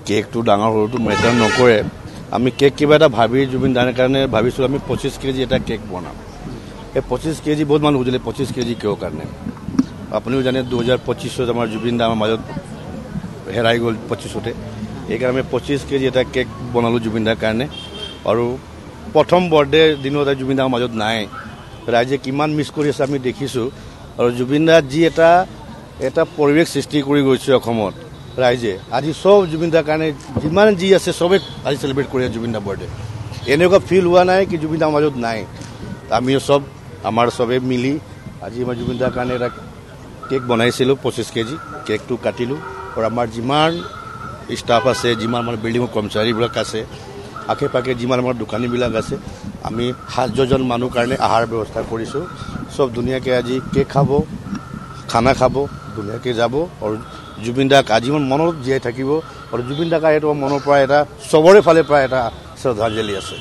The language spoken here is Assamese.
কেকটো ডাঙৰ সৰুটো মেটাৰ নকৰে আমি কেক কিবা এটা ভাবি জুবিন দাৰ কাৰণে ভাবিছোঁ আমি 25 কেজি এটা কেক বনাম এই 25 কেজি বহুত মানুহ বুজিলে 25 কেজি কিয় কাৰণে আপুনিও জানে 2025 আমাৰ জুবিন দা আমাৰ মাজত হেৰাই গ'ল 25তে এইকাৰণে 25 কেজি এটা কেক বনালোঁ জুবিন দাৰ কাৰণে আৰু প্ৰথম বাৰ্থডে দিনত জুবিন দাৰ মাজত নাই ৰাইজে কিমান মিছ কৰি আছে আমি দেখিছোঁ আৰু জুবিন দা যি এটা পৰিৱেশ সৃষ্টি কৰি গৈছে অসমত ৰাইজে আজি সব জুবিন দাৰ কাৰণে যিমান যি আছে সবে আজি সেলিব্ৰেট কৰি জুবিন দা বাৰ্থডে এনেকুৱা ফিল হোৱা নাই কি জুবিন দাৰ মাজত নাই আমি সব আমাৰ সবে মিলি আজি মই জুবিন দাৰ কাৰণে এটা কেক বনাইছিলোঁ 25 কেজি কেকটো কাটিলোঁ আৰু আমাৰ যিমান ষ্টাফ আছে যিমান আমাৰ বিল্ডিঙৰ কৰ্মচাৰীবিলাক আছে আশে পাশে যিমান আমাৰ দোকানীবিলাক আছে আমি 7জন মানুহ কাৰণে আহাৰ ব্যৱস্থা কৰিছোঁ সব ধুনীয়াকৈ আজি কেক খাব খানা খাব ধুনীয়াকৈ যাব আৰু জুবিন দাক আজীৱন মনত জীয়াই থাকিব আৰু জুবিন দাক এইটো মনৰ পৰা এটা চবৰে ফালে পৰা এটা শ্ৰদ্ধাঞ্জলি আছে